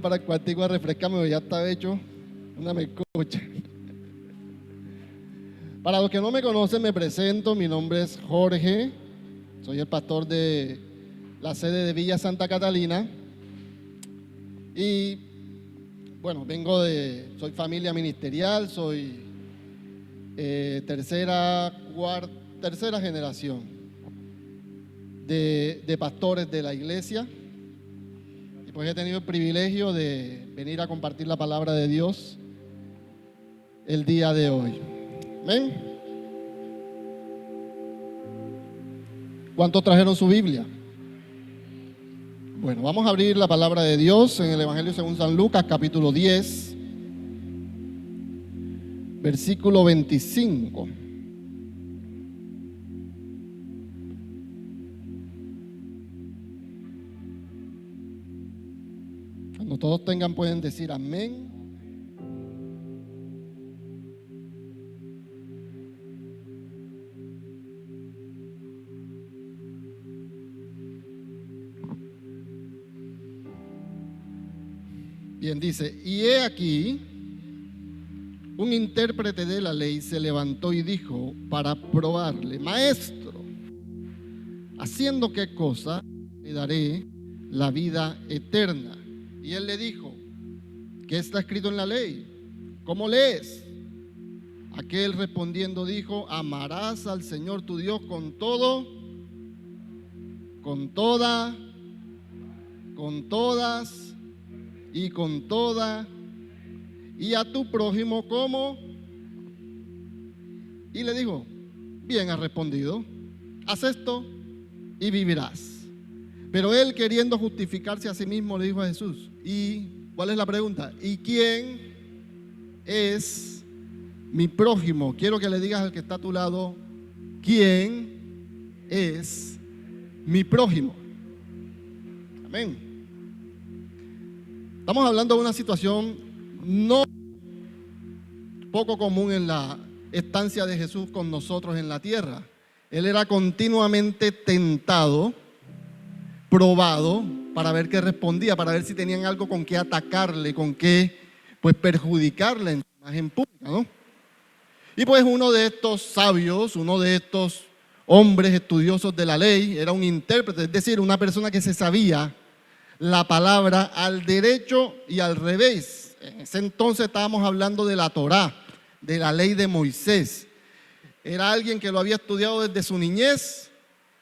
Para el cuartico a refrescarme, ya estaba hecho una melcocha. Para los que no me conocen, me presento. Mi nombre es Jorge. Soy el pastor de la sede de Villa Santa Catalina. Y bueno, soy familia ministerial, soy tercera generación de pastores de la iglesia. Pues he tenido el privilegio de venir a compartir la palabra de Dios el día de hoy. ¿Amén? ¿Cuántos trajeron su Biblia? Bueno, vamos a abrir la palabra de Dios en el Evangelio según San Lucas, capítulo 10, versículo 25. Cuando todos tengan pueden decir amén. Bien, dice, y he aquí, un intérprete de la ley se levantó y dijo para probarle: Maestro, ¿haciendo qué cosa le daré la vida eterna? Y él le dijo: ¿qué está escrito en la ley? ¿Cómo lees? Aquel respondiendo dijo: amarás al Señor tu Dios con todo, con toda, con todas y con toda, y a tu prójimo como. Y le dijo: bien has respondido, haz esto y vivirás. Pero él, queriendo justificarse a sí mismo, le dijo a Jesús: ¿y cuál es la pregunta? ¿Y quién es mi prójimo? Quiero que le digas al que está a tu lado: ¿quién es mi prójimo? Amén. Estamos hablando de una situación no poco común en la estancia de Jesús con nosotros en la tierra. Él era continuamente tentado, probado, para ver qué respondía, para ver si tenían algo con qué atacarle, con qué perjudicarle en su imagen pública, ¿no? Y pues uno de estos sabios, uno de estos hombres estudiosos de la ley, era un intérprete, es decir, una persona que se sabía la palabra al derecho y al revés. En ese entonces estábamos hablando de la Torá, de la ley de Moisés. Era alguien que lo había estudiado desde su niñez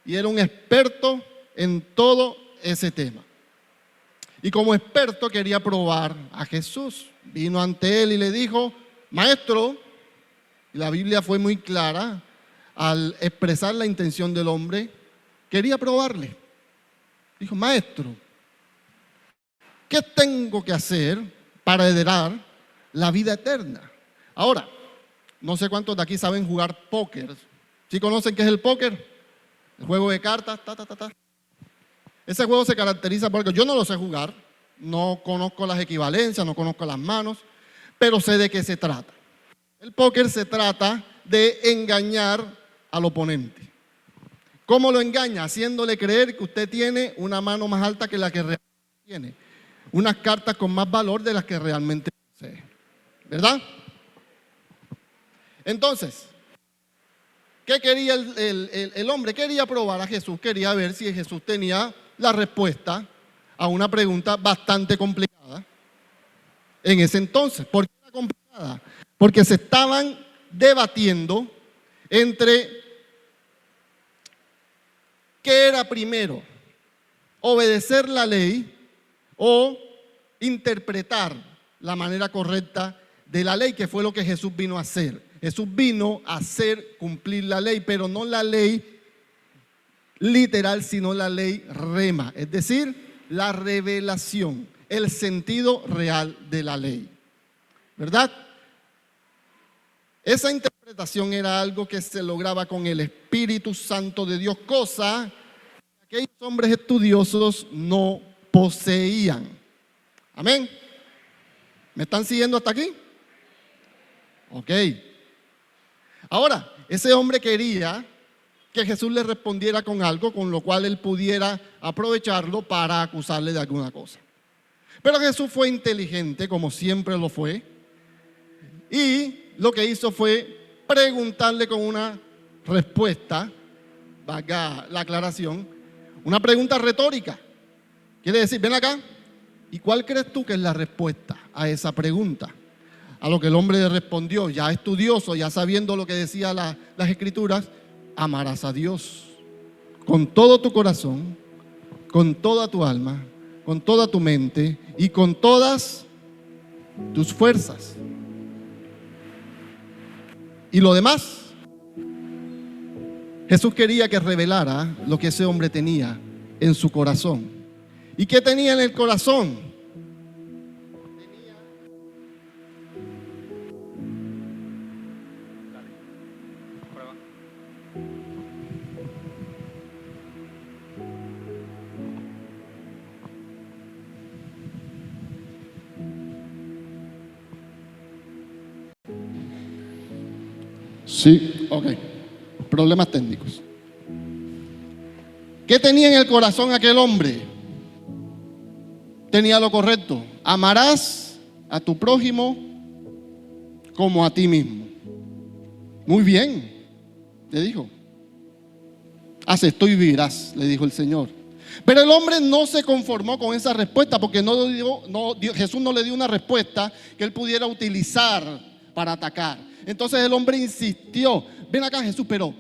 y era un experto en todo ese tema. Y como experto quería probar a Jesús. Vino ante él y le dijo: Maestro, y la Biblia fue muy clara al expresar la intención del hombre, quería probarle. Dijo: Maestro, ¿qué tengo que hacer para heredar la vida eterna? Ahora, no sé cuántos de aquí saben jugar póker. ¿Sí conocen qué es el póker? El juego de cartas, Ese juego se caracteriza porque yo no lo sé jugar, no conozco las equivalencias, no conozco las manos, pero sé de qué se trata. El póker se trata de engañar al oponente. ¿Cómo lo engaña? Haciéndole creer que usted tiene una mano más alta que la que realmente tiene, unas cartas con más valor de las que realmente posee, ¿verdad? Entonces, ¿qué quería el hombre? Quería probar a Jesús, quería ver si Jesús tenía la respuesta a una pregunta bastante complicada en ese entonces. ¿Por qué era complicada? Porque se estaban debatiendo entre qué era primero: obedecer la ley o interpretar la manera correcta de la ley, que fue lo que Jesús vino a hacer. Jesús vino a hacer cumplir la ley, pero no la ley literal, sino la ley rema, es decir, la revelación, el sentido real de la ley, ¿verdad? Esa interpretación era algo que se lograba con el Espíritu Santo de Dios, cosa que aquellos hombres estudiosos no poseían. Amén. ¿Me están siguiendo hasta aquí? Ok. Ahora, ese hombre quería que Jesús le respondiera con algo con lo cual él pudiera aprovecharlo para acusarle de alguna cosa. Pero Jesús fue inteligente, como siempre lo fue, y lo que hizo fue preguntarle con una respuesta, valga la aclaración, una pregunta retórica. Quiere decir, ven acá, ¿y cuál crees tú que es la respuesta a esa pregunta? A lo que el hombre le respondió, ya estudioso, ya sabiendo lo que decía las Escrituras: amarás a Dios con todo tu corazón, con toda tu alma, con toda tu mente y con todas tus fuerzas. Y lo demás, Jesús quería que revelara lo que ese hombre tenía en su corazón. ¿Y qué tenía en el corazón? Sí, ok. Problemas técnicos. ¿Qué tenía en el corazón aquel hombre? Tenía lo correcto. Amarás a tu prójimo como a ti mismo. Muy bien, le dijo. Haz esto y vivirás, le dijo el Señor. Pero el hombre no se conformó con esa respuesta, porque Jesús no le dio una respuesta que él pudiera utilizar para atacar. Entonces el hombre insistió: ven acá, Jesús, pero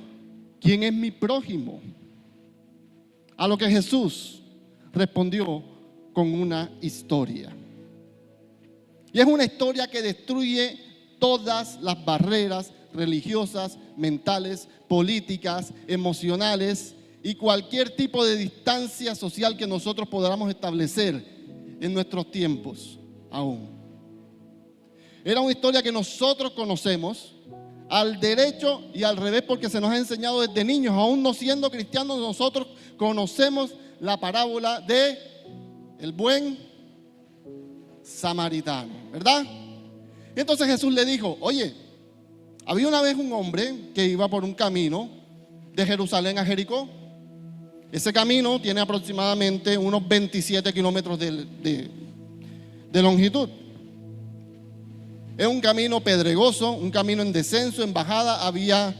¿quién es mi prójimo? A lo que Jesús respondió con una historia. Y es una historia que destruye todas las barreras religiosas, mentales, políticas, emocionales y cualquier tipo de distancia social que nosotros podamos establecer en nuestros tiempos aún. Era una historia que nosotros conocemos al derecho y al revés, porque se nos ha enseñado desde niños. Aún no siendo cristianos, nosotros conocemos la parábola de el buen samaritano, ¿verdad? Y entonces Jesús le dijo: oye, había una vez un hombre que iba por un camino de Jerusalén a Jericó. Ese camino tiene aproximadamente unos 27 kilómetros de longitud. Es un camino pedregoso, un camino en descenso, en bajada. Había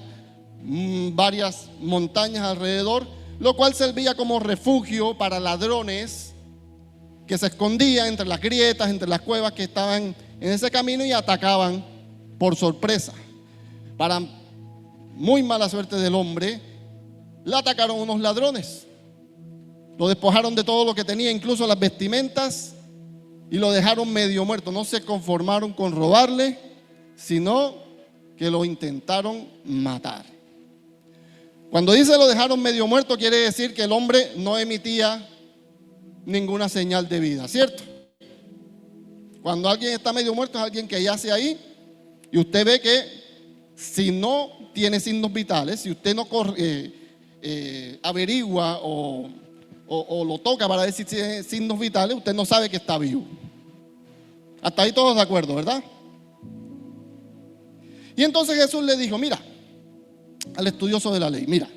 varias montañas alrededor, lo cual servía como refugio para ladrones que se escondían entre las grietas, entre las cuevas que estaban en ese camino, y atacaban por sorpresa. Para muy mala suerte del hombre, le atacaron unos ladrones. Lo despojaron de todo lo que tenía, incluso las vestimentas, y lo dejaron medio muerto. No se conformaron con robarle, sino que lo intentaron matar. Cuando dice lo dejaron medio muerto, quiere decir que el hombre no emitía ninguna señal de vida, ¿cierto? Cuando alguien está medio muerto es alguien que yace ahí, y usted ve que si no tiene signos vitales, si usted no averigua o lo toca para ver si tiene signos vitales, usted no sabe que está vivo. Hasta ahí todos de acuerdo, ¿verdad? Y entonces Jesús le dijo: mira, al estudioso de la ley, mira,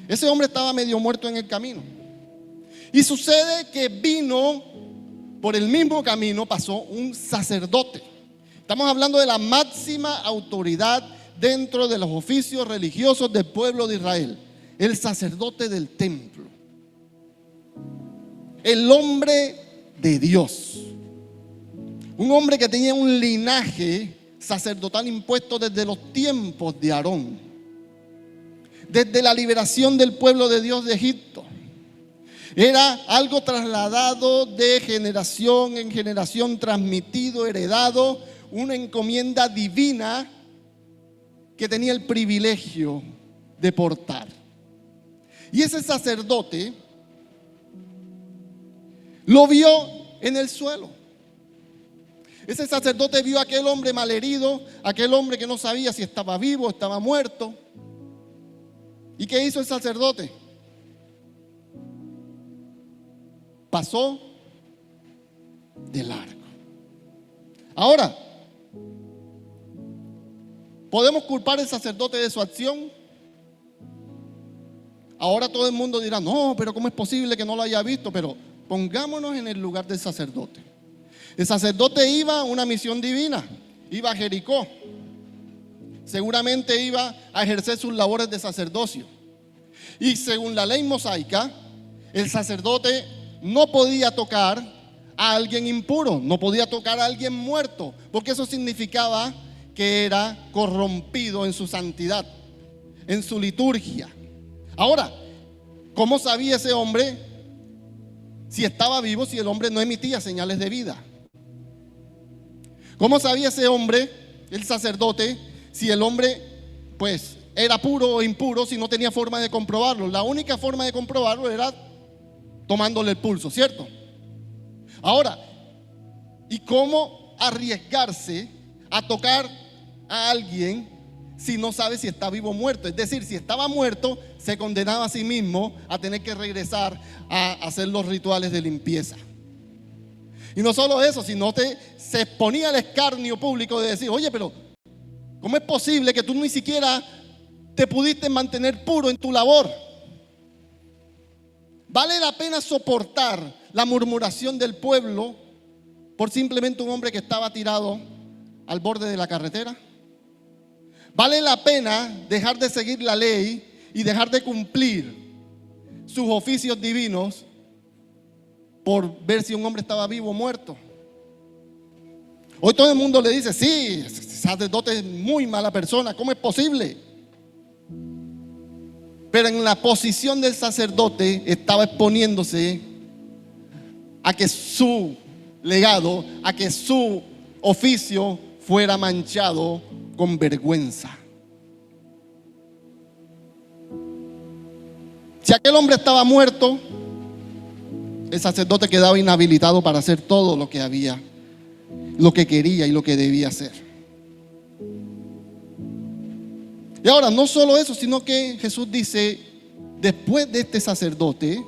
ese hombre estaba medio muerto en el camino. Y sucede que vino por el mismo camino, pasó un sacerdote. Estamos hablando de la máxima autoridad dentro de los oficios religiosos del pueblo de Israel, el sacerdote del templo, el hombre de Dios, un hombre que tenía un linaje sacerdotal impuesto desde los tiempos de Aarón, desde la liberación del pueblo de Dios de Egipto. Era algo trasladado de generación en generación, transmitido, heredado, una encomienda divina que tenía el privilegio de portar. Y ese sacerdote lo vio en el suelo. Ese sacerdote vio a aquel hombre malherido, aquel hombre que no sabía si estaba vivo o estaba muerto. ¿Y qué hizo el sacerdote? Pasó de largo. Ahora, ¿podemos culpar al sacerdote de su acción? Ahora todo el mundo dirá: no, pero ¿cómo es posible que no lo haya visto? Pero pongámonos en el lugar del sacerdote. El sacerdote iba a una misión divina, iba a Jericó. Seguramente iba a ejercer sus labores de sacerdocio. Y según la ley mosaica, el sacerdote no podía tocar a alguien impuro, no podía tocar a alguien muerto, porque eso significaba que era corrompido en su santidad, en su liturgia. Ahora, ¿cómo sabía ese hombre si estaba vivo, si el hombre no emitía señales de vida? ¿Cómo sabía ese hombre, el sacerdote, si el hombre pues era puro o impuro, si no tenía forma de comprobarlo? La única forma de comprobarlo era tomándole el pulso, ¿cierto? Ahora, ¿y cómo arriesgarse a tocar a alguien si no sabe si está vivo o muerto? Es decir, si estaba muerto, se condenaba a sí mismo a tener que regresar a hacer los rituales de limpieza. Y no solo eso, sino se exponía al escarnio público de decir: oye, pero ¿cómo es posible que tú ni siquiera te pudiste mantener puro en tu labor? ¿Vale la pena soportar la murmuración del pueblo por simplemente un hombre que estaba tirado al borde de la carretera? ¿Vale la pena dejar de seguir la ley y dejar de cumplir sus oficios divinos por ver si un hombre estaba vivo o muerto? Hoy todo el mundo le dice: sí, ese sacerdote es muy mala persona, ¿cómo es posible? Pero en la posición del sacerdote estaba exponiéndose a que su legado, a que su oficio fuera manchado con vergüenza. Si aquel hombre estaba muerto, el sacerdote quedaba inhabilitado para hacer todo lo que quería y lo que debía hacer. Y ahora, no solo eso, sino que Jesús dice: después de este sacerdote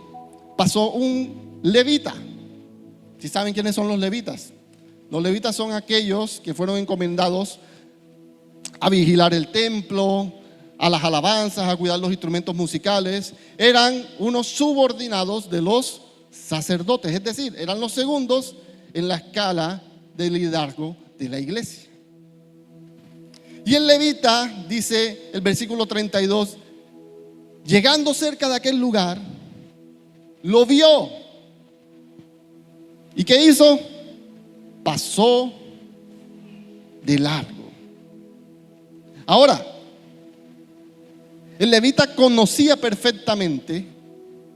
pasó un levita. ¿Sí saben quiénes son los levitas? Los levitas son aquellos que fueron encomendados a vigilar el templo, a las alabanzas, a cuidar los instrumentos musicales. Eran unos subordinados de los sacerdotes, es decir, eran los segundos en la escala de liderazgo de la iglesia. Y el levita, dice el versículo 32, llegando cerca de aquel lugar, lo vio. ¿Y qué hizo? Pasó de largo. Ahora, el levita conocía perfectamente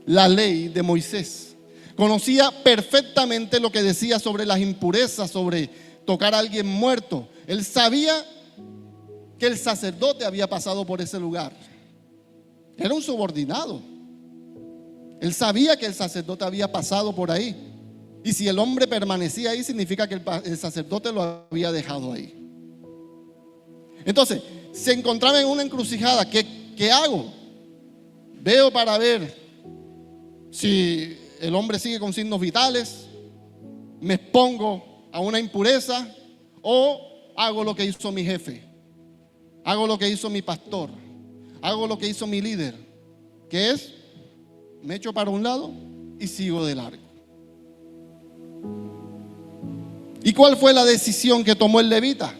la ley de Moisés. Conocía perfectamente lo que decía sobre las impurezas, sobre tocar a alguien muerto. Él sabía que el sacerdote había pasado por ese lugar. Era un subordinado. Él sabía que el sacerdote había pasado por ahí. Y si el hombre permanecía ahí, significa que el sacerdote lo había dejado ahí. Entonces, se encontraba en una encrucijada. ¿Qué hago? Veo para ver si el hombre sigue con signos vitales, me expongo a una impureza, o hago lo que hizo mi jefe, hago lo que hizo mi pastor, hago lo que hizo mi líder, que es: me echo para un lado y sigo de largo. ¿Y cuál fue la decisión que tomó el levita?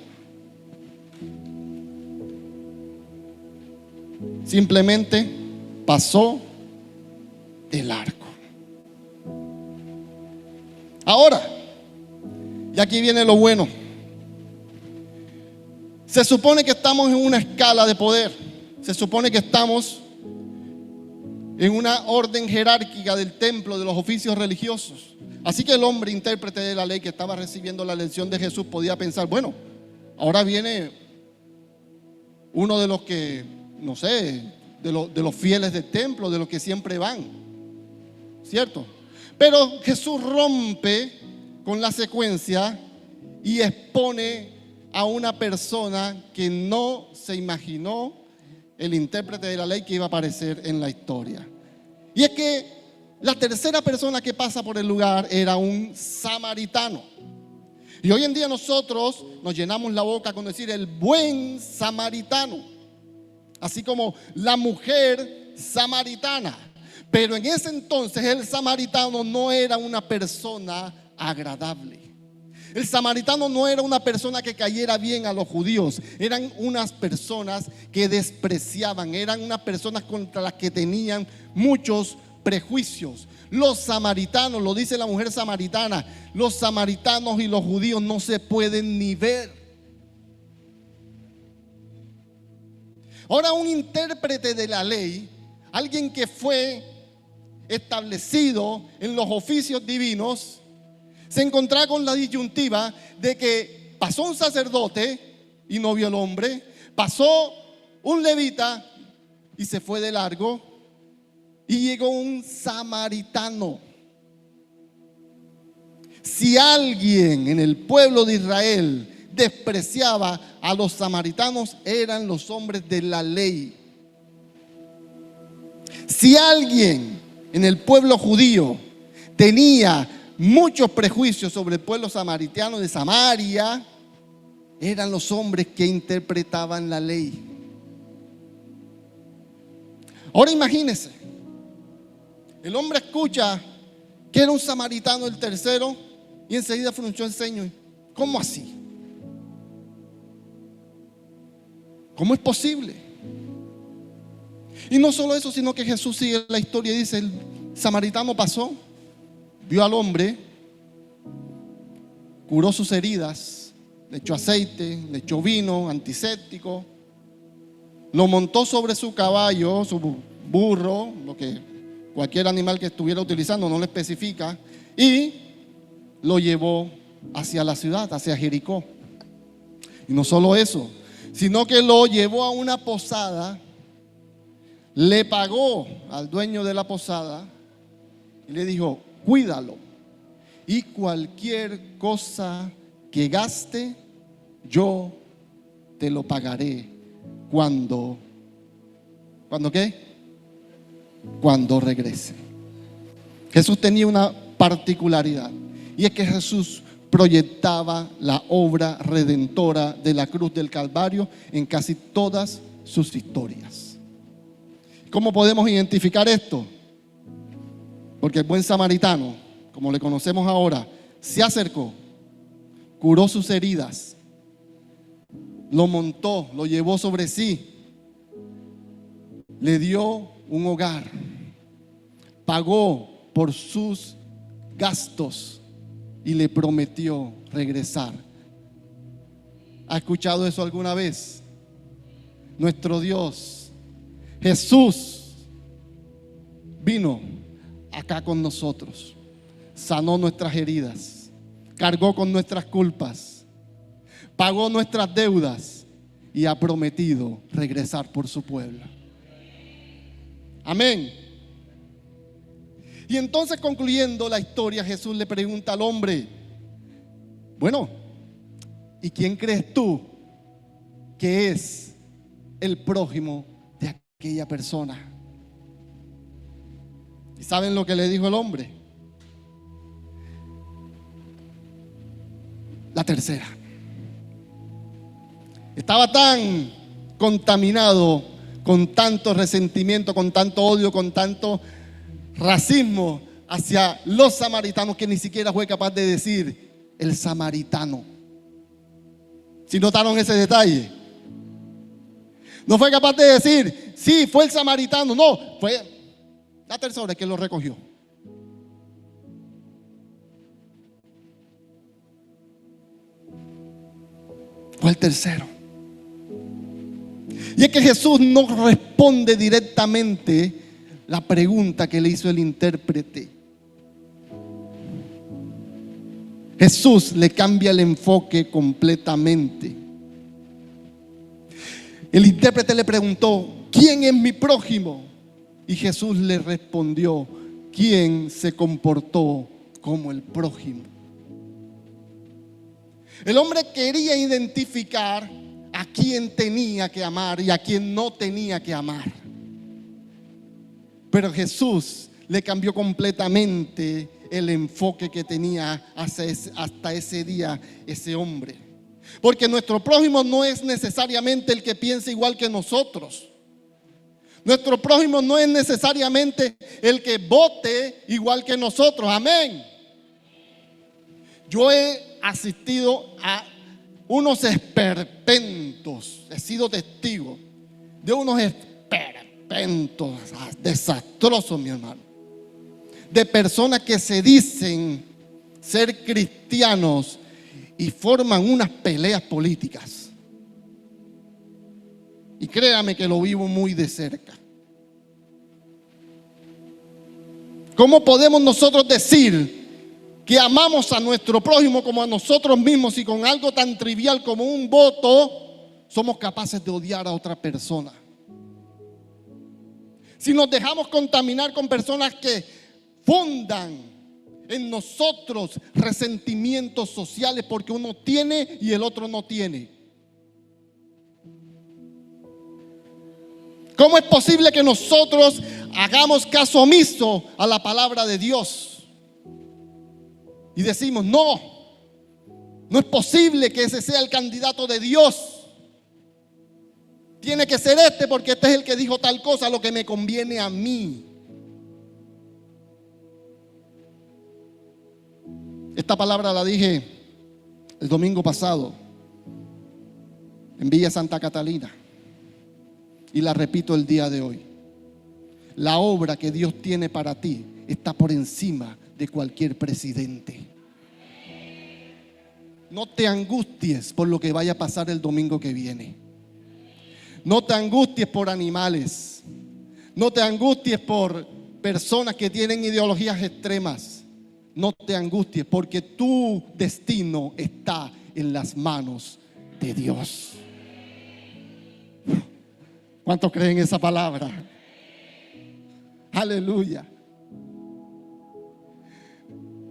Simplemente pasó de largo. Ahora, y aquí viene lo bueno. Se supone que estamos en una escala de poder. Se supone que estamos en una orden jerárquica del templo, de los oficios religiosos. Así que el hombre intérprete de la ley que estaba recibiendo la lección de Jesús podía pensar: bueno, ahora viene uno de los que, no sé, de los fieles del templo, de los que siempre van, ¿cierto? Pero Jesús rompe con la secuencia y expone a una persona que no se imaginó el intérprete de la ley que iba a aparecer en la historia. Y es que la tercera persona que pasa por el lugar era un samaritano. Y hoy en día nosotros nos llenamos la boca con decir el buen samaritano, así como la mujer samaritana. Pero en ese entonces el samaritano no era una persona agradable. El samaritano no era una persona que cayera bien a los judíos. Eran unas personas que despreciaban. Eran unas personas contra las que tenían muchos prejuicios. Los samaritanos, lo dice la mujer samaritana, los samaritanos y los judíos no se pueden ni ver. Ahora, un intérprete de la ley, alguien que fue establecido en los oficios divinos, se encontraba con la disyuntiva de que pasó un sacerdote y no vio al hombre, pasó un levita y se fue de largo, y llegó un samaritano. Si alguien en el pueblo de Israel despreciaba a los samaritanos, eran los hombres de la ley. Si alguien en el pueblo judío tenía muchos prejuicios sobre el pueblo samaritano de Samaria, eran los hombres que interpretaban la ley. Ahora imagínense, el hombre escucha que era un samaritano el tercero y enseguida frunció el ceño. ¿Cómo así? ¿Cómo es posible? Y no solo eso, sino que Jesús sigue la historia y dice: el samaritano pasó, vio al hombre, curó sus heridas, le echó aceite, le echó vino antiséptico, lo montó sobre su caballo, su burro, lo que cualquier animal que estuviera utilizando, no lo especifica, y lo llevó hacia la ciudad, hacia Jericó. Y no solo eso, sino que lo llevó a una posada, le pagó al dueño de la posada y le dijo: cuídalo, y cualquier cosa que gaste, yo te lo pagaré cuando ¿qué? Cuando regrese. Jesús tenía una particularidad, y es que Jesús proyectaba la obra redentora de la cruz del Calvario en casi todas sus historias. ¿Cómo podemos identificar esto? Porque el buen samaritano, como le conocemos ahora, se acercó, curó sus heridas, lo montó, lo llevó sobre sí, le dio un hogar, pagó por sus gastos y le prometió regresar. ¿Ha escuchado eso alguna vez? Nuestro Dios, Jesús, vino acá con nosotros, sanó nuestras heridas, cargó con nuestras culpas, pagó nuestras deudas y ha prometido regresar por su pueblo. Amén. Y entonces, concluyendo la historia, Jesús le pregunta al hombre: bueno, ¿y quién crees tú que es el prójimo de aquella persona? ¿Y saben lo que le dijo el hombre? La tercera. Estaba tan contaminado con tanto resentimiento, con tanto odio, con tanto racismo hacia los samaritanos, que ni siquiera fue capaz de decir el samaritano. ¿Sí notaron ese detalle? No fue capaz de decir: sí, fue el samaritano. No, fue la tercera que lo recogió. Fue el tercero. Y es que Jesús no responde directamente la pregunta que le hizo el intérprete. Jesús le cambia el enfoque completamente. El intérprete le preguntó: ¿quién es mi prójimo? Y Jesús le respondió: ¿quién se comportó como el prójimo? El hombre quería identificar a quién tenía que amar y a quién no tenía que amar. Pero Jesús le cambió completamente el enfoque que tenía hasta ese día ese hombre. Porque nuestro prójimo no es necesariamente el que piensa igual que nosotros. Nuestro prójimo no es necesariamente el que vote igual que nosotros. Amén. Yo he asistido a unos esperpentos, he sido testigo de unos esperpentos desastrosos, mi hermano, de personas que se dicen ser cristianos y forman unas peleas políticas. Y créame que lo vivo muy de cerca. ¿Cómo podemos nosotros decir que amamos a nuestro prójimo como a nosotros mismos y con algo tan trivial como un voto somos capaces de odiar a otra persona? Si nos dejamos contaminar con personas que fundan en nosotros resentimientos sociales porque uno tiene y el otro no tiene. ¿Cómo es posible que nosotros hagamos caso omiso a la palabra de Dios? Y decimos, no es posible que ese sea el candidato de Dios. Tiene que ser este porque este es el que dijo tal cosa, lo que me conviene a mí. Esta palabra la dije el domingo pasado en Villa Santa Catalina y la repito el día de hoy. La obra que Dios tiene para ti está por encima de cualquier presidente. No te angusties por lo que vaya a pasar el domingo que viene. No te angusties por animales. No te angusties por personas que tienen ideologías extremas. No te angusties porque tu destino está en las manos de Dios. ¿Cuántos creen esa palabra? Aleluya.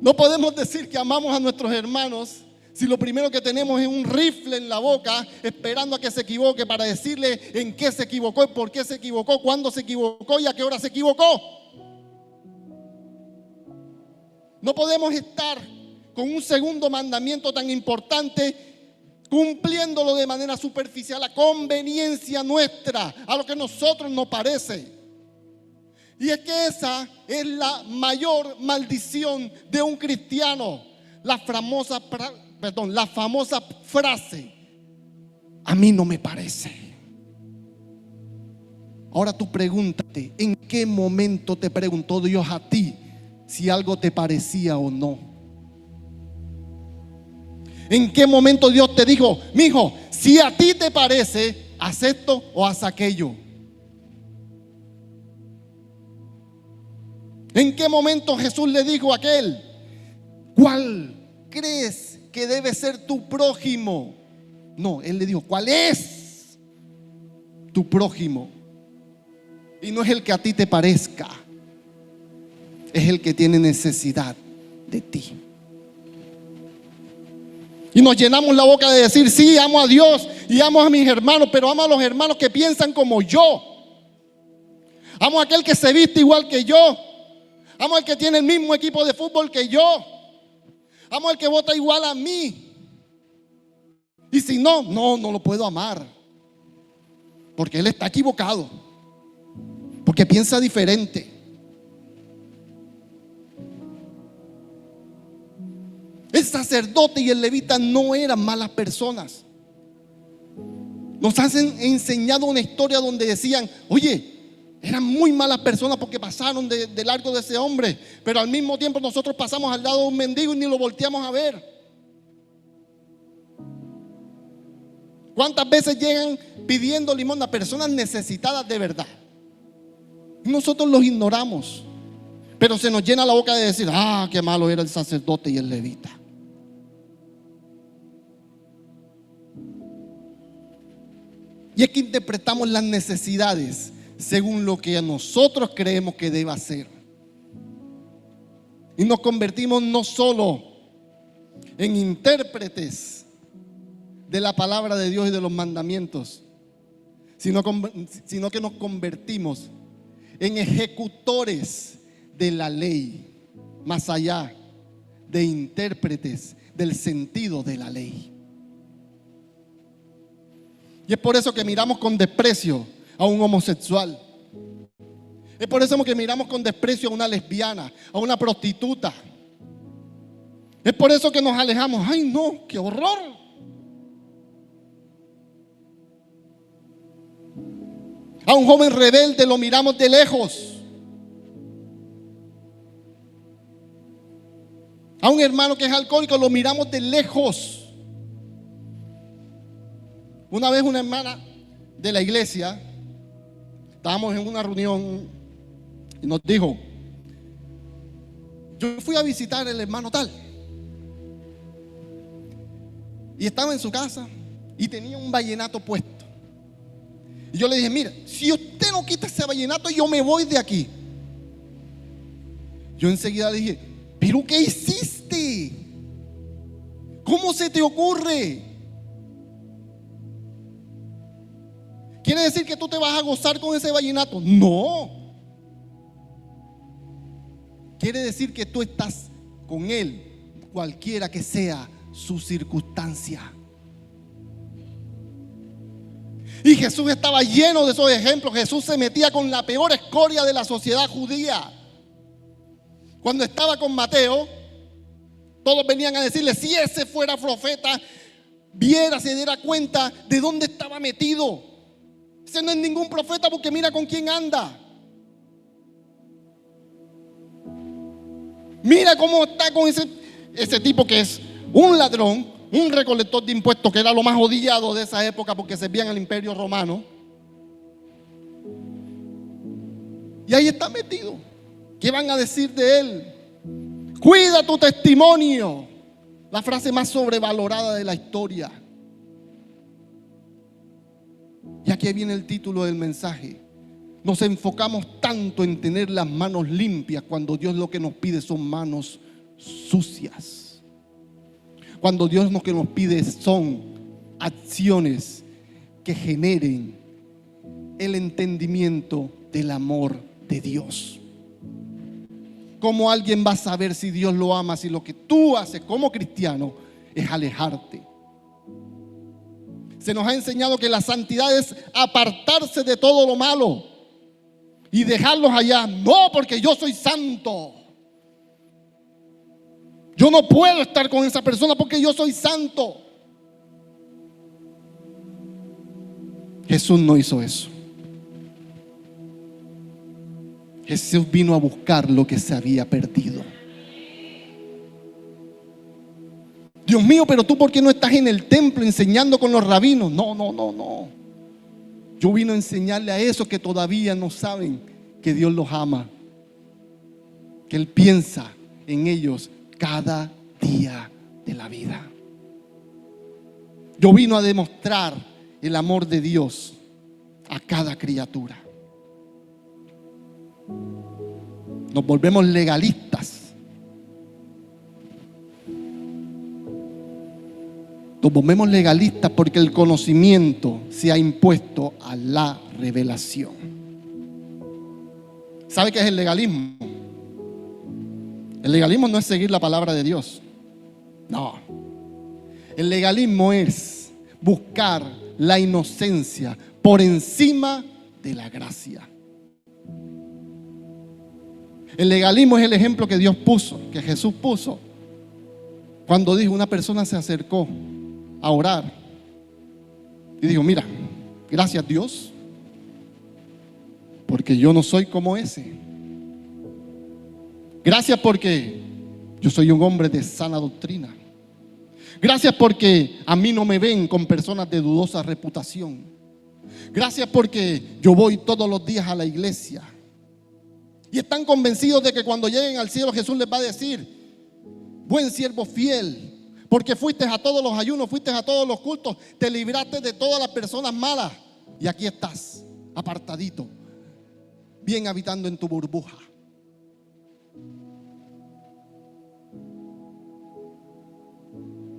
No podemos decir que amamos a nuestros hermanos si lo primero que tenemos es un rifle en la boca esperando a que se equivoque para decirle en qué se equivocó, por qué se equivocó, cuándo se equivocó y a qué hora se equivocó. No podemos estar con un segundo mandamiento tan importante cumpliéndolo de manera superficial a conveniencia nuestra, a lo que a nosotros nos parece. Y es que esa es la mayor maldición de un cristiano. La famosa frase, a mí no me parece. Ahora tú pregúntate, ¿en qué momento te preguntó Dios a ti si algo te parecía o no? ¿En qué momento Dios te dijo, mijo, si a ti te parece, haz esto o haz aquello? ¿En qué momento Jesús le dijo a aquel, ¿cuál crees que debe ser tu prójimo? No, Él le dijo, ¿cuál es tu prójimo? Y no es el que a ti te parezca, es el que tiene necesidad de ti. Y nos llenamos la boca de decir, sí, amo a Dios y amo a mis hermanos, pero amo a los hermanos que piensan como yo. Amo a aquel que se viste igual que yo. Amo al que tiene el mismo equipo de fútbol que yo. Amo al que vota igual a mí. Y si no lo puedo amar. Porque él está equivocado. Porque piensa diferente. El sacerdote y el levita no eran malas personas. Nos han enseñado una historia donde decían, oye, eran muy malas personas porque pasaron de largo de ese hombre, pero al mismo tiempo nosotros pasamos al lado de un mendigo y ni lo volteamos a ver. ¿Cuántas veces llegan pidiendo limosna a personas necesitadas de verdad? Y nosotros los ignoramos, pero se nos llena la boca de decir, qué malo era el sacerdote y el levita. Y es que interpretamos las necesidades según lo que nosotros creemos que deba ser. Y nos convertimos no solo en intérpretes de la palabra de Dios y de los mandamientos, sino que nos convertimos en ejecutores de la ley, más allá de intérpretes del sentido de la ley. Y es por eso que miramos con desprecio a un homosexual. Es por eso que miramos con desprecio a una lesbiana, a una prostituta. Es por eso que nos alejamos. ¡Ay, no! ¡Qué horror! A un joven rebelde lo miramos de lejos. A un hermano que es alcohólico lo miramos de lejos. Una vez una hermana de la iglesia, estábamos en una reunión y nos dijo: yo fui a visitar al hermano tal y estaba en su casa y tenía un vallenato puesto. Y yo le dije: mira, si usted no quita ese vallenato, yo me voy de aquí. Yo enseguida le dije: ¿pero qué hiciste? ¿Cómo se te ocurre? ¿Quiere decir que tú te vas a gozar con ese vallenato? No. Quiere decir que tú estás con él, cualquiera que sea su circunstancia. Y Jesús estaba lleno de esos ejemplos. Jesús se metía con la peor escoria de la sociedad judía. Cuando estaba con Mateo, todos venían a decirle: si ese fuera profeta, viera, se diera cuenta de dónde estaba metido. Ese no es ningún profeta porque mira con quién anda. Mira cómo está con ese tipo que es un ladrón, un recolector de impuestos, que era lo más odiado de esa época porque servían al imperio romano. Y ahí está metido. ¿Qué van a decir de él? Cuida tu testimonio. La frase más sobrevalorada de la historia. Y aquí viene el título del mensaje. Nos enfocamos tanto en tener las manos limpias cuando Dios lo que nos pide son manos sucias. Cuando Dios lo que nos pide son acciones que generen el entendimiento del amor de Dios. ¿Cómo alguien va a saber si Dios lo ama si lo que tú haces como cristiano es alejarte? Se nos ha enseñado que la santidad es apartarse de todo lo malo y dejarlos allá. No, porque yo soy santo. Yo no puedo estar con esa persona porque yo soy santo. Jesús no hizo eso. Jesús vino a buscar lo que se había perdido. Dios mío, pero tú, ¿por qué no estás en el templo enseñando con los rabinos? No. Yo vino a enseñarle a esos que todavía no saben que Dios los ama, que Él piensa en ellos cada día de la vida. Yo vino a demostrar el amor de Dios a cada criatura. Nos volvemos legalistas. Nos volvemos legalistas porque el conocimiento se ha impuesto a la revelación. ¿Sabe qué es el legalismo? El legalismo no es seguir la palabra de Dios. No. El legalismo es buscar la inocencia por encima de la gracia. El legalismo es el ejemplo que Dios puso, que Jesús puso, cuando dijo: una persona se acercó a orar y dijo: mira, gracias Dios, porque yo no soy como ese. Gracias porque yo soy un hombre de sana doctrina. Gracias porque a mí no me ven con personas de dudosa reputación. Gracias porque yo voy todos los días a la iglesia. Y están convencidos de que cuando lleguen al cielo Jesús les va a decir: buen siervo fiel, porque fuiste a todos los ayunos, fuiste a todos los cultos, te libraste de todas las personas malas y aquí estás, apartadito, bien habitando en tu burbuja.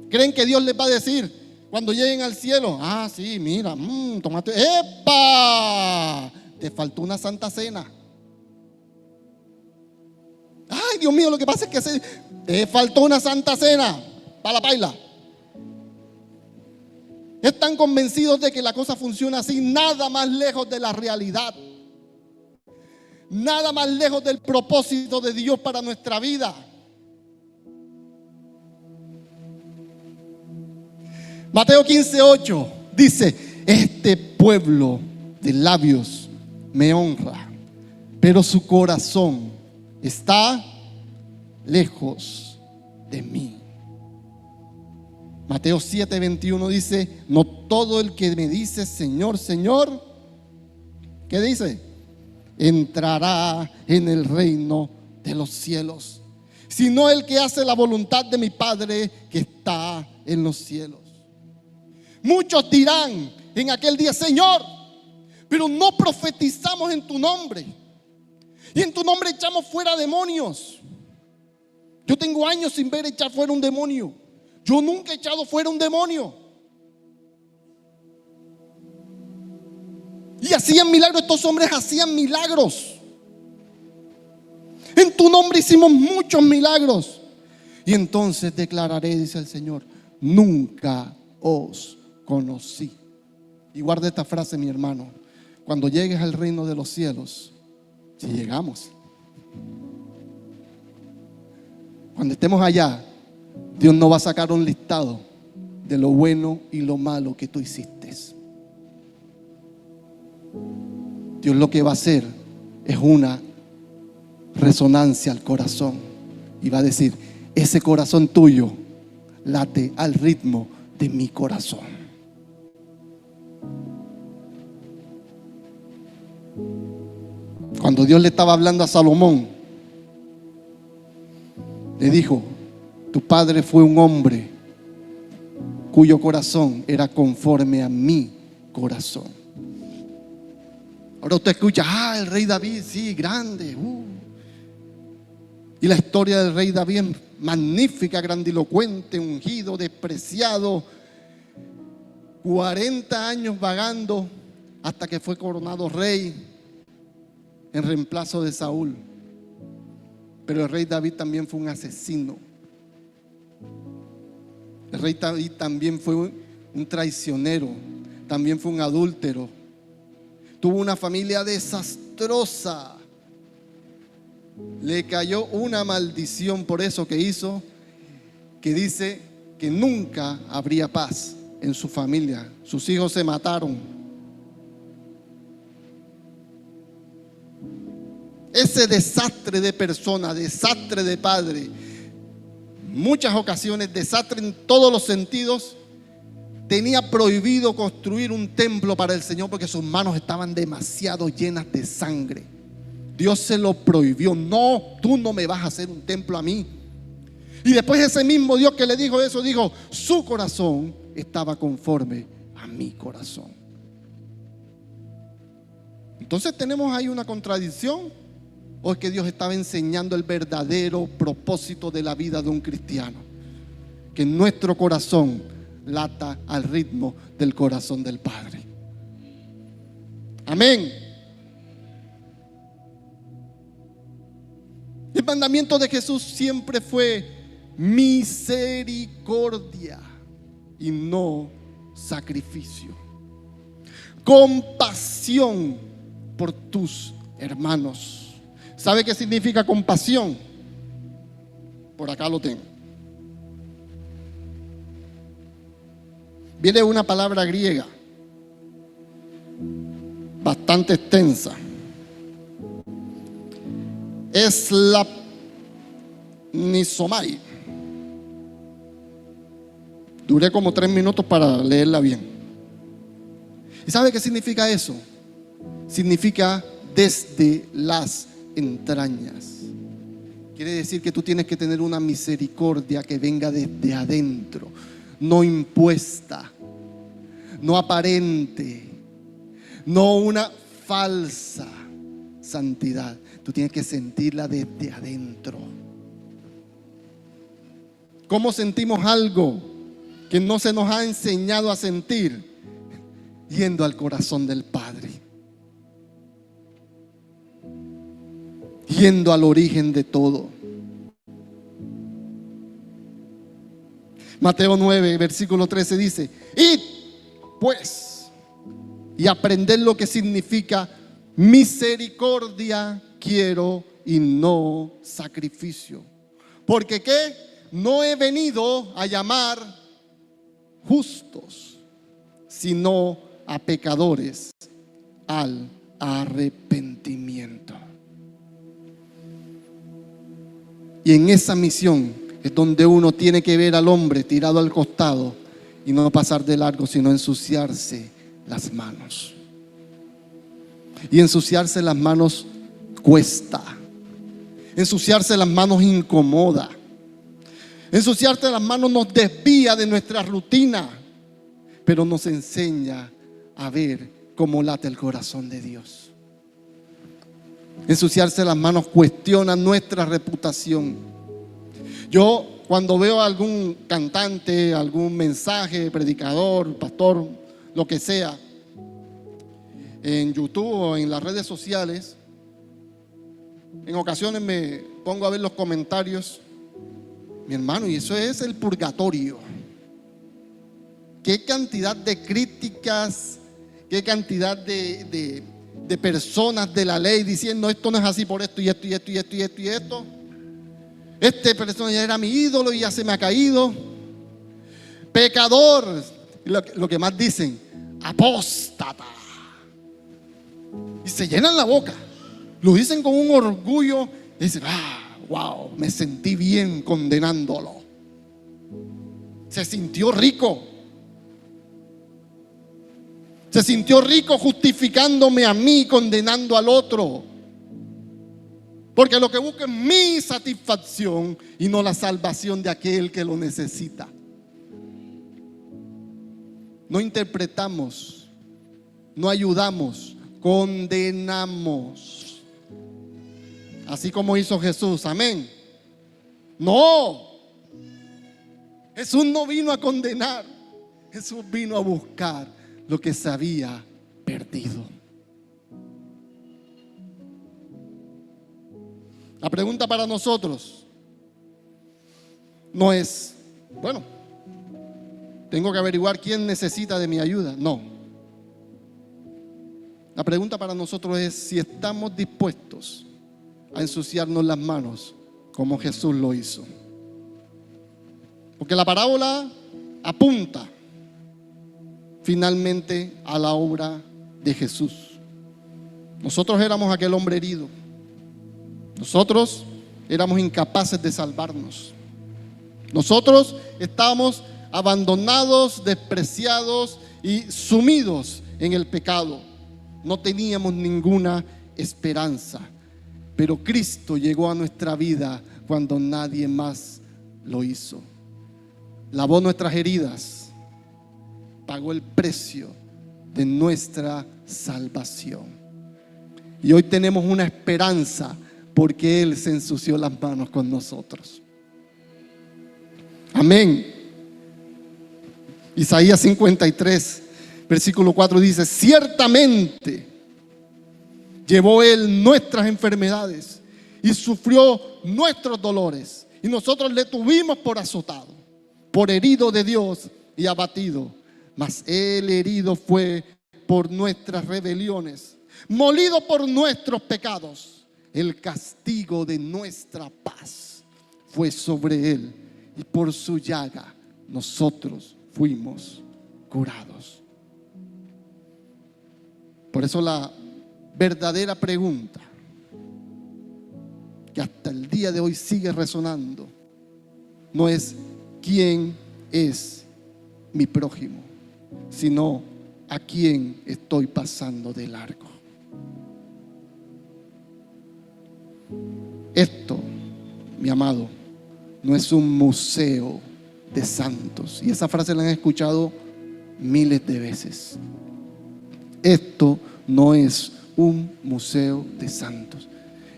¿Creen que Dios les va a decir cuando lleguen al cielo: ah, sí, mira, tomate, ¡epa! Te faltó una santa cena. Ay, Dios mío, lo que pasa es que te faltó una santa cena para la paila. Están convencidos de que la cosa funciona así, nada más lejos de la realidad. Nada más lejos del propósito de Dios para nuestra vida. Mateo 15:8 dice: este pueblo de labios me honra, pero su corazón está lejos de mí. Mateo 7:21 dice: no todo el que me dice Señor, Señor, ¿qué dice? Entrará en el reino de los cielos, sino el que hace la voluntad de mi Padre que está en los cielos. Muchos dirán en aquel día: Señor, pero no profetizamos en tu nombre, y en tu nombre echamos fuera demonios. Yo tengo años sin ver echar fuera un demonio. Yo nunca he echado fuera un demonio. Y hacían milagros, estos hombres hacían milagros. En tu nombre hicimos muchos milagros. Y entonces declararé, dice el Señor: nunca os conocí. Y guarda esta frase, mi hermano: cuando llegues al reino de los cielos, si llegamos, cuando estemos allá, Dios no va a sacar un listado de lo bueno y lo malo que tú hiciste. Dios lo que va a hacer es una resonancia al corazón y va a decir: ese corazón tuyo late al ritmo de mi corazón. Cuando Dios le estaba hablando a Salomón, le dijo: tu padre fue un hombre cuyo corazón era conforme a mi corazón. Ahora usted escucha: el rey David, sí, grande. Y la historia del rey David es magnífica, grandilocuente, ungido, despreciado, 40 años vagando hasta que fue coronado rey en reemplazo de Saúl. Pero el rey David también fue un asesino. El rey David también fue un traicionero, también fue un adúltero. Tuvo una familia desastrosa. Le cayó una maldición por eso que hizo, que dice que nunca habría paz en su familia. Sus hijos se mataron. Ese desastre de persona, desastre de padre, muchas ocasiones desastre en todos los sentidos, tenía prohibido construir un templo para el Señor porque sus manos estaban demasiado llenas de sangre. Dios se lo prohibió: no, tú no me vas a hacer un templo a mí. Y después ese mismo Dios que le dijo eso, dijo: su corazón estaba conforme a mi corazón. Entonces tenemos ahí una contradicción. ¿O es que Dios estaba enseñando el verdadero propósito de la vida de un cristiano? Que nuestro corazón lata al ritmo del corazón del Padre. Amén. El mandamiento de Jesús siempre fue misericordia y no sacrificio. Compasión por tus hermanos. ¿Sabe qué significa compasión? Por acá lo tengo. Viene una palabra griega bastante extensa. Es la nisomai. Duré como 3 minutos para leerla bien. ¿Y sabe qué significa eso? Significa desde las entrañas. Quiere decir que tú tienes que tener una misericordia que venga desde adentro, no impuesta, no aparente, no una falsa santidad. Tú tienes que sentirla desde adentro. ¿Cómo sentimos algo que no se nos ha enseñado a sentir? Yendo al corazón del Padre, yendo al origen de todo. Mateo 9, versículo 13 dice: id pues y aprended lo que significa misericordia quiero y no sacrificio. Porque ¿qué? No he venido a llamar justos, sino a pecadores al arrepentimiento. Y en esa misión es donde uno tiene que ver al hombre tirado al costado y no pasar de largo, sino ensuciarse las manos. Y ensuciarse las manos cuesta. Ensuciarse las manos incomoda. Ensuciarse las manos nos desvía de nuestra rutina, pero nos enseña a ver cómo late el corazón de Dios. Ensuciarse las manos cuestiona nuestra reputación. Yo cuando veo a algún cantante, algún mensaje, predicador, pastor, lo que sea, en YouTube o en las redes sociales, en ocasiones me pongo a ver los comentarios. Mi hermano, y eso es el purgatorio. Qué cantidad de críticas, qué cantidad de personas de la ley diciendo esto no es así por esto y esto y esto y esto y esto y esto. Este persona ya era mi ídolo y ya se me ha caído. Pecador, lo que más dicen, apóstata. Y se llenan la boca. Lo dicen con un orgullo. Y dicen, wow, me sentí bien condenándolo. Se sintió rico. Se sintió rico justificándome a mí, condenando al otro. Porque lo que busca es mi satisfacción y no la salvación de aquel que lo necesita. No interpretamos, no ayudamos, condenamos. Así como hizo Jesús, amén. No, Jesús no vino a condenar, Jesús vino a buscar lo que se había perdido. La pregunta para nosotros no es, bueno, tengo que averiguar quién necesita de mi ayuda. No. La pregunta para nosotros es si estamos dispuestos a ensuciarnos las manos como Jesús lo hizo. Porque la parábola apunta finalmente a la obra de Jesús. Nosotros éramos aquel hombre herido. Nosotros éramos incapaces de salvarnos. Nosotros estábamos abandonados, despreciados y sumidos en el pecado. No teníamos ninguna esperanza. Pero Cristo llegó a nuestra vida cuando nadie más lo hizo. Lavó nuestras heridas, pagó el precio de nuestra salvación. Y hoy tenemos una esperanza porque Él se ensució las manos con nosotros. Amén. Isaías 53, versículo 4 dice: ciertamente llevó Él nuestras enfermedades y sufrió nuestros dolores, y nosotros le tuvimos por azotado, por herido de Dios y abatido. Mas Él herido fue por nuestras rebeliones, molido por nuestros pecados. El castigo de nuestra paz fue sobre Él, y por su llaga nosotros fuimos curados. Por eso la verdadera pregunta que hasta el día de hoy sigue resonando no es quién es mi prójimo, sino a quién estoy pasando de largo. Esto, mi amado, no es un museo de santos. Y esa frase la han escuchado miles de veces. Esto no es un museo de santos.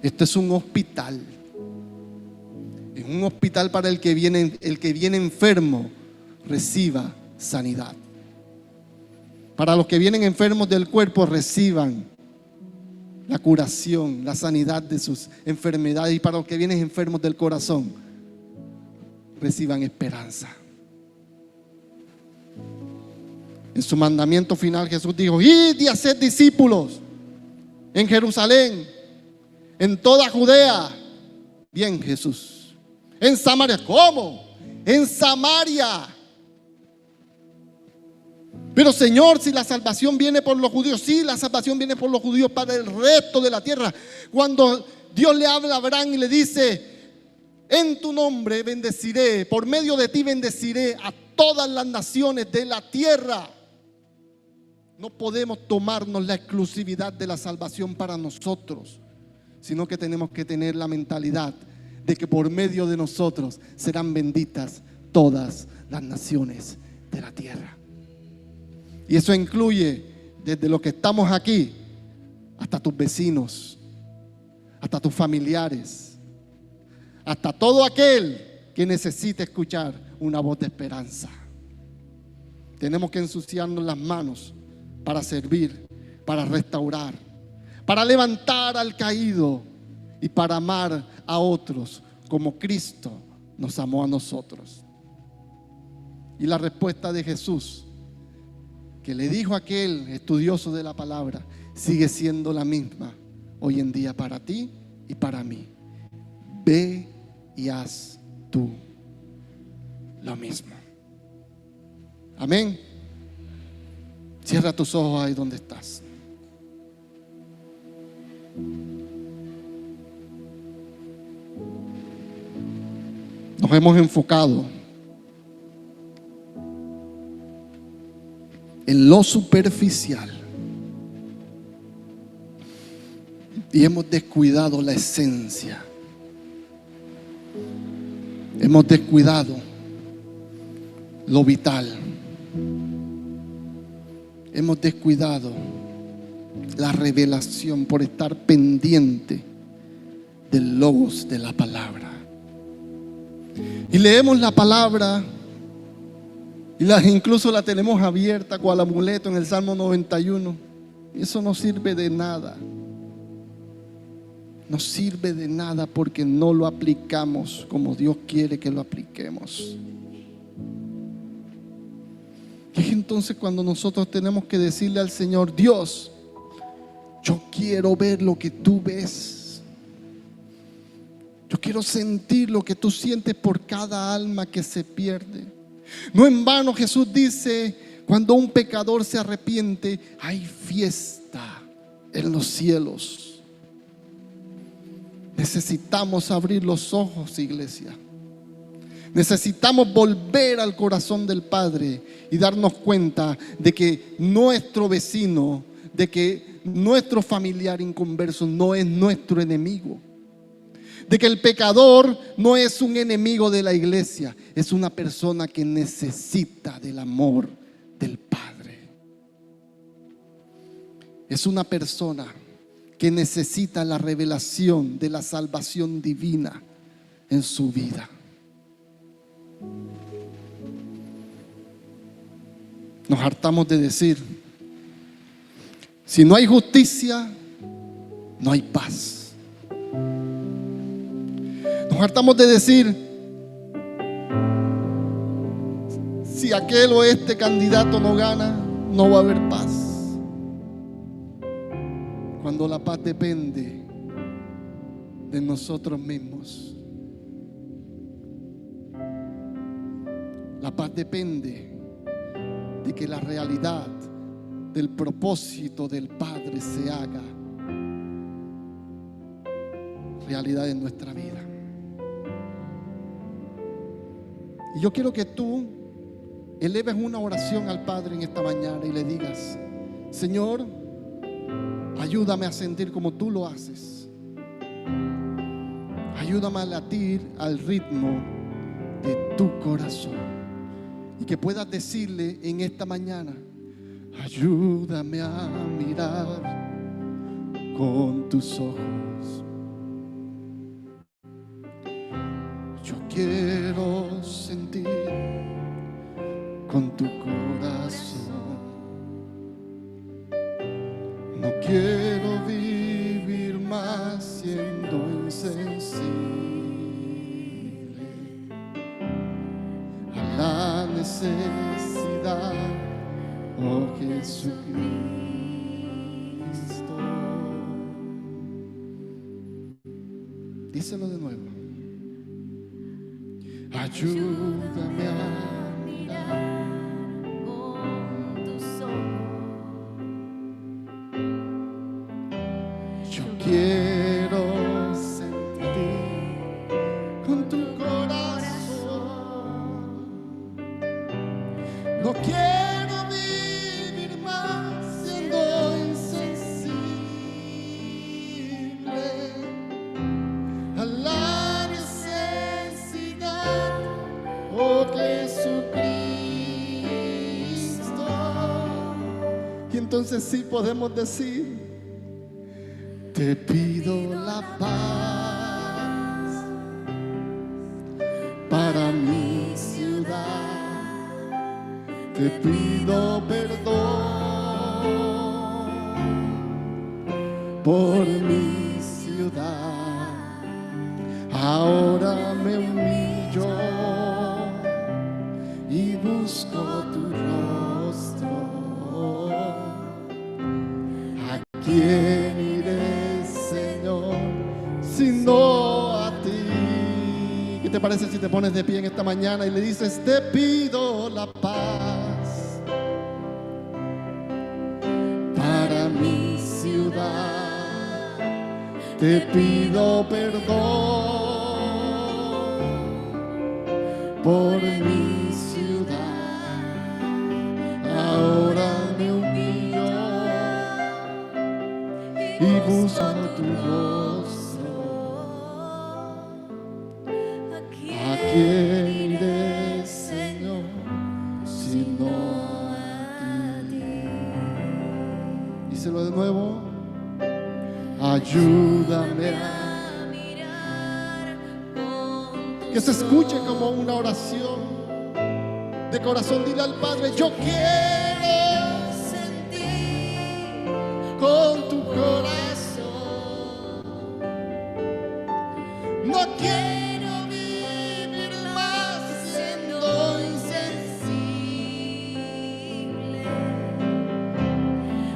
Esto es un hospital. Es un hospital para el que viene enfermo, reciba sanidad. Para los que vienen enfermos del cuerpo, reciban la curación, la sanidad de sus enfermedades. Y para los que vienen enfermos del corazón, reciban esperanza. En su mandamiento final Jesús dijo: id y haced discípulos en Jerusalén, En toda Judea. Bien, Jesús. En Samaria. ¿Cómo? En Samaria. Pero Señor, si la salvación viene por los judíos, sí, la salvación viene por los judíos para el resto de la tierra. Cuando Dios le habla a Abraham y le dice: en tu nombre bendeciré, por medio de ti bendeciré a todas las naciones de la tierra. No podemos tomarnos la exclusividad de la salvación para nosotros, sino que tenemos que tener la mentalidad de que por medio de nosotros serán benditas todas las naciones de la tierra. Y eso incluye desde los que estamos aquí hasta tus vecinos, hasta tus familiares, hasta todo aquel que necesite escuchar una voz de esperanza. Tenemos que ensuciarnos las manos para servir, para restaurar, para levantar al caído y para amar a otros como Cristo nos amó a nosotros. Y la respuesta de Jesús, que le dijo a aquel estudioso de la palabra, sigue siendo la misma hoy en día para ti y para mí. Ve y haz tú lo mismo. Amén. Cierra tus ojos ahí donde estás. Nos hemos enfocado en lo superficial y hemos descuidado la esencia. Hemos descuidado lo vital. Hemos descuidado la revelación por estar pendiente del logos de la palabra. Y leemos la palabra y incluso la tenemos abierta cual amuleto en el Salmo 91. Y eso no sirve de nada. No sirve de nada porque no lo aplicamos como Dios quiere que lo apliquemos. Y es entonces cuando nosotros tenemos que decirle al Señor: Dios, yo quiero ver lo que tú ves. Yo quiero sentir lo que tú sientes por cada alma que se pierde. No en vano Jesús dice: cuando un pecador se arrepiente, hay fiesta en los cielos. Necesitamos abrir los ojos, iglesia. Necesitamos volver al corazón del Padre y darnos cuenta de que nuestro vecino, de que nuestro familiar inconverso no es nuestro enemigo. De que el pecador no es un enemigo de la iglesia, es una persona que necesita del amor del Padre. Es una persona que necesita la revelación de la salvación divina en su vida. Nos hartamos de decir: si no hay justicia, no hay paz. Nos hartamos de decir: si aquel o este candidato no gana, no va a haber paz. Cuando la paz depende de nosotros mismos. La paz depende de que la realidad del propósito del Padre se haga realidad en nuestra vida. Y yo quiero que tú eleves una oración al Padre en esta mañana y le digas: Señor, ayúdame a sentir como tú lo haces. Ayúdame a latir al ritmo de tu corazón. Y que puedas decirle en esta mañana: ayúdame a mirar con tus ojos. Yo quiero sentir con tu corazón. No quiero vivir más siendo insensible a la necesidad, oh Jesucristo. Díselo de nuevo. Ayúdame a mirar con tus ojos. Yo quiero sentir con tu corazón. No quiero vivir más siendo insensible a la necesidad, oh Jesucristo. Y entonces sí podemos decir: te pido la paz para mi ciudad. Te pido perdón por mi ciudad. Ahora me humillo y busco tu rostro. ¿A quién iré, Señor, sino a ti? ¿Qué te parece si te pones de pie en esta mañana y le dices: te pido la paz para mi ciudad, te pido perdón por mi ciudad, ahora me humillo y busco tu rostro. ¿A quién iré, Señor, sino a ti? Díselo de nuevo. Ayúdame a mirar con tus que se escuche como una oración de corazón. Dile al Padre: yo quiero sentir con tu corazón. No quiero vivir más siendo insensible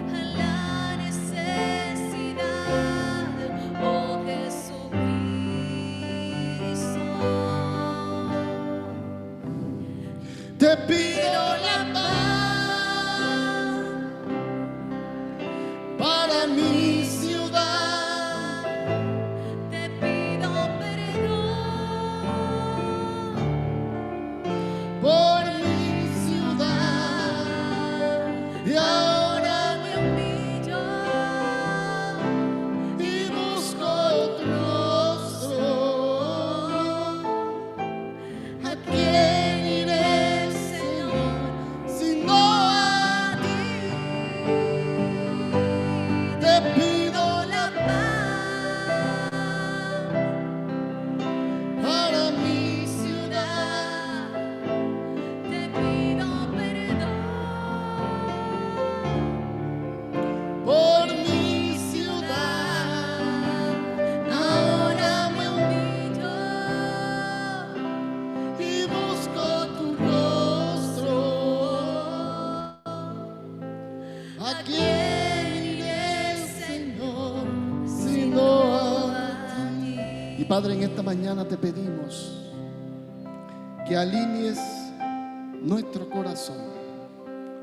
a la necesidad, oh Jesucristo. Te pido la paz para mi ciudad. Te pido perdón Por mi ciudad. Y ahora me humillo y busco tu rostro. ¿A quién iré, Señor, sino a ti? Te pido la paz para mi ciudad. te pido perdón Por mi ciudad. Ahora me humillo y busco tu rostro. ¿A quién iré, Señor, sino a ti? Y Padre, en esta mañana te pedimos que alinees nuestro corazón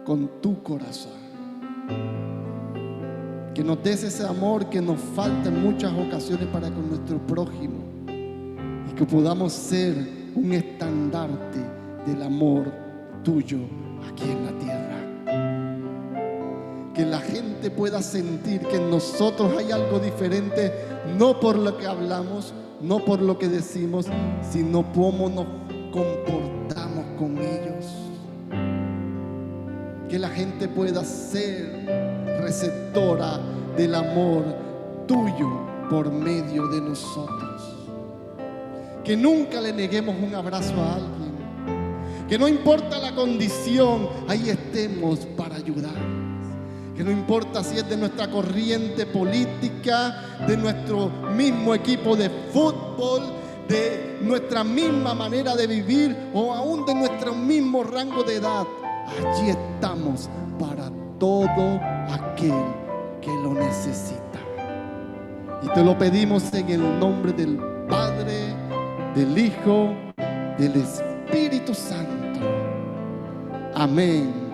con tu corazón. Que nos des ese amor que nos falta en muchas ocasiones para con nuestro prójimo. Y que podamos ser un estandarte del amor tuyo aquí en la tierra. Que la gente pueda sentir que en nosotros hay algo diferente, no por lo que hablamos, no por lo que decimos, sino cómo nos comportamos con ellos. Que la gente pueda ser receptora del amor tuyo por medio de nosotros. Que nunca le neguemos un abrazo a alguien. Que no importa la condición, ahí estemos para ayudar. Que no importa si es de nuestra corriente política, de nuestro mismo equipo de fútbol, de nuestra misma manera de vivir o aún de nuestro mismo rango de edad. Allí estamos para todo aquel que lo necesita. Y te lo pedimos en el nombre del Padre, del Hijo, del Espíritu Santo. Amén.